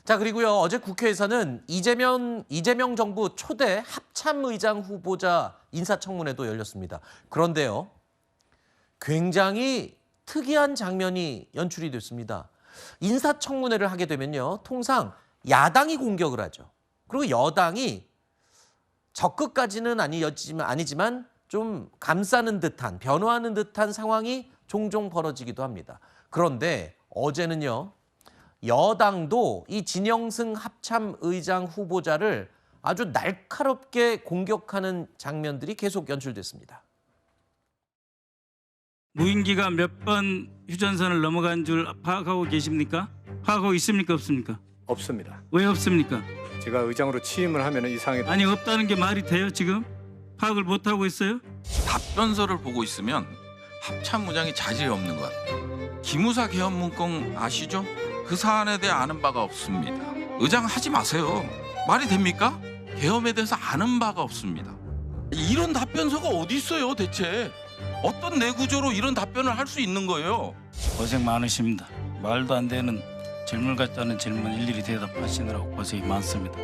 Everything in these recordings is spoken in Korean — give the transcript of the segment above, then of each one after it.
자, 그리고요. 어제 국회에서는 이재명 정부 초대 합참의장 후보자 인사청문회도 열렸습니다. 그런데요. 굉장히 특이한 장면이 연출이 됐습니다. 인사청문회를 하게 되면요. 통상 야당이 공격을 하죠. 그리고 여당이 적극까지는 아니지만 좀 감싸는 듯한, 변호하는 듯한 상황이 종종 벌어지기도 합니다. 그런데 어제는요. 여당도 이 진영승 합참의장 후보자를 아주 날카롭게 공격하는 장면들이 계속 연출됐습니다. 무인기가 몇 번 휴전선을 넘어간 줄 파악하고 계십니까? 파악하고 있습니까? 없습니까? 없습니다. 왜 없습니까? 제가 의장으로 취임을 하면 이 상황에 아니 없다는 게 말이 돼요 지금? 파악을 못하고 있어요? 답변서를 보고 있으면 합참의장이 자질이 없는 것 같아요. 기무사 개헌 문건 아시죠? 그 사안에 대해 아는 바가 없습니다. 의장 하지 마세요. 말이 됩니까? 계엄에 대해서 아는 바가 없습니다. 이런 답변서가 어디 있어요 대체? 어떤 내구조로 이런 답변을 할 수 있는 거예요? 고생 많으십니다. 말도 안 되는 질문 같다는 질문 일일이 대답하시느라고 고생이 많습니다.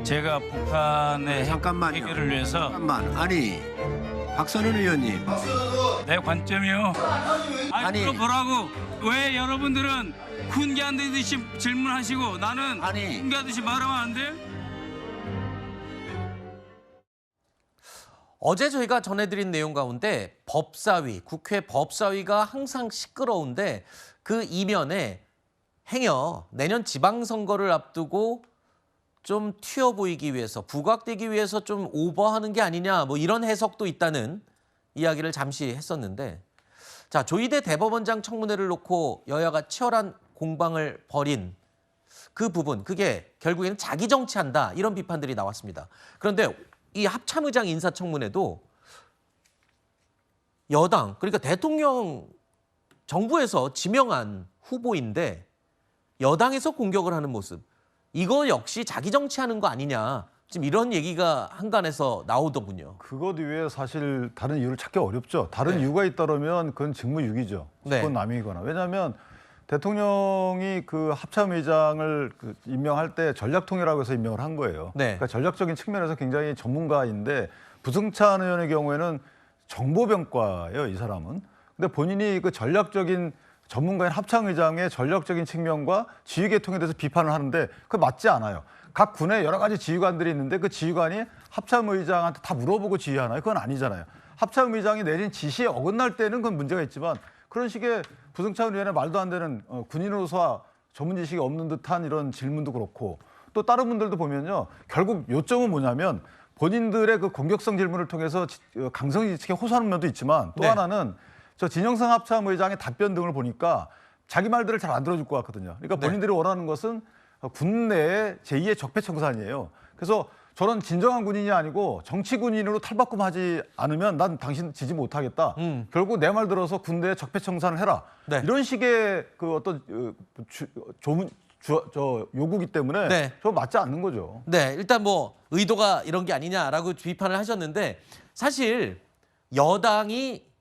제가 북한의 잠깐만요. 해결을 위해서 잠깐만. 아니 박선원 의원님. 내 관점이요. 아니. 보라고 왜 여러분들은 훈계하듯이 질문하시고 나는 아니. 훈계하듯이 말하면 안 돼? 어제 저희가 전해드린 내용 가운데 법사위, 국회 법사위가 항상 시끄러운데 그 이면에 행여 내년 지방선거를 앞두고 좀 튀어 보이기 위해서, 부각되기 위해서 좀 오버하는 게 아니냐, 뭐 이런 해석도 있다는 이야기를 잠시 했었는데, 자, 조희대 대법원장 청문회를 놓고 여야가 치열한 공방을 벌인 그 부분, 그게 결국에는 자기 정치한다 이런 비판들이 나왔습니다. 그런데 이 합참의장 인사청문회도 여당, 그러니까 대통령 정부에서 지명한 후보인데 여당에서 공격을 하는 모습, 이거 역시 자기 정치하는 거 아니냐, 지금 이런 얘기가 한간에서 나오더군요. 그것 이외에 사실 다른 이유를 찾기 어렵죠. 다른 네. 이유가 있다면 그건 직무유기죠. 네. 직권남용이거나. 왜냐하면 대통령이 그 합참의장을 임명할 때 전략통이라고 해서 임명을 한 거예요. 네. 그러니까 전략적인 측면에서 굉장히 전문가인데, 부승찬 의원의 경우에는 정보병과예요, 이 사람은. 근데 본인이 그 전략적인 전문가인 합참의장의 전략적인 측면과 지휘계통에 대해서 비판을 하는데 그거 맞지 않아요. 각 군에 여러 가지 지휘관들이 있는데 그 지휘관이 합참의장한테 다 물어보고 지휘하나요? 그건 아니잖아요. 합참의장이 내린 지시에 어긋날 때는 그건 문제가 있지만, 그런 식의 부승찬 의원의 말도 안 되는 군인으로서 전문 지식이 없는 듯한 이런 질문도 그렇고, 또 다른 분들도 보면요, 결국 요점은 뭐냐면 본인들의 그 공격성 질문을 통해서 강성 지식에 호소하는 면도 있지만, 또 네. 하나는 저 진영상 합참의장의 답변 등을 보니까 자기 말들을 잘 안 들어줄 것 같거든요. 그러니까 네. 본인들이 원하는 것은 군 내의 제2의 적폐청산이에요. 그래서 저런 진정한 군인이 아니고 정치 군인으로 탈바꿈하지 않으면 난 당신 지지 못하겠다. 결국 내 말 들어서 군대에 적폐청산을 해라. 네. 이런 식의 그 어떤 요구기 때문에 네. 저 맞지 않는 거죠. 네, 일단 뭐 의도가 이런 게 아니냐라고 비판을 하셨는데, 사실 여당이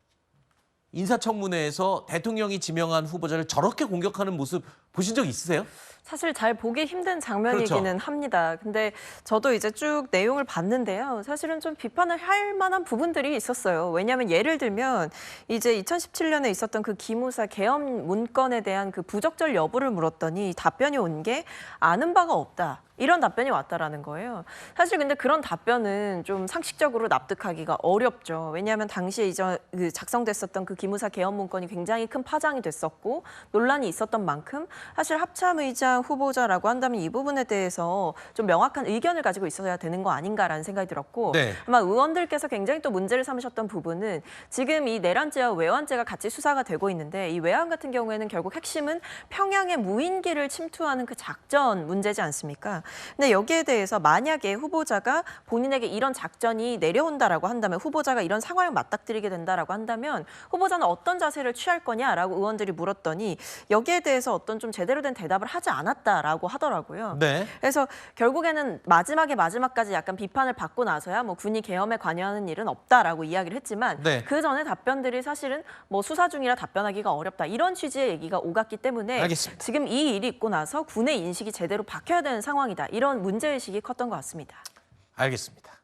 인사청문회에서 대통령이 지명한 후보자를 저렇게 공격하는 모습 보신 적 있으세요? 사실 잘 보기 힘든 장면이기는 그렇죠. 합니다. 근데 저도 이제 쭉 내용을 봤는데요. 사실은 좀 비판을 할 만한 부분들이 있었어요. 왜냐하면 예를 들면 이제 2017년에 있었던 그 기무사 계엄 문건에 대한 그 부적절 여부를 물었더니 답변이 온 게 아는 바가 없다. 이런 답변이 왔다라는 거예요. 사실 근데 그런 답변은 좀 상식적으로 납득하기가 어렵죠. 왜냐하면 당시에 이제 작성됐었던 그 기무사 계엄 문건이 굉장히 큰 파장이 됐었고 논란이 있었던 만큼 사실 합참의장 후보자라고 한다면 이 부분에 대해서 좀 명확한 의견을 가지고 있어야 되는 거 아닌가라는 생각이 들었고, 네. 아마 의원들께서 굉장히 또 문제를 삼으셨던 부분은 지금 이 내란죄와 외환죄가 같이 수사가 되고 있는데, 이 외환 같은 경우에는 결국 핵심은 평양의 무인기를 침투하는 그 작전 문제지 않습니까? 근데 여기에 대해서 만약에 후보자가 본인에게 이런 작전이 내려온다라고 한다면, 후보자가 이런 상황을 맞닥뜨리게 된다라고 한다면 후보자는 어떤 자세를 취할 거냐라고 의원들이 물었더니 여기에 대해서 어떤 좀 제대로 된 대답을 하지 않았다라고 하더라고요. 네. 그래서 결국에는 마지막까지 약간 비판을 받고 나서야 뭐 군이 계엄에 관여하는 일은 없다라고 이야기를 했지만 네. 그 전에 답변들이 사실은 뭐 수사 중이라 답변하기가 어렵다 이런 취지의 얘기가 오갔기 때문에 알겠습니다. 지금 이 일이 있고 나서 군의 인식이 제대로 바뀌어야 되는 상황이다 이런 문제의식이 컸던 것 같습니다. 알겠습니다.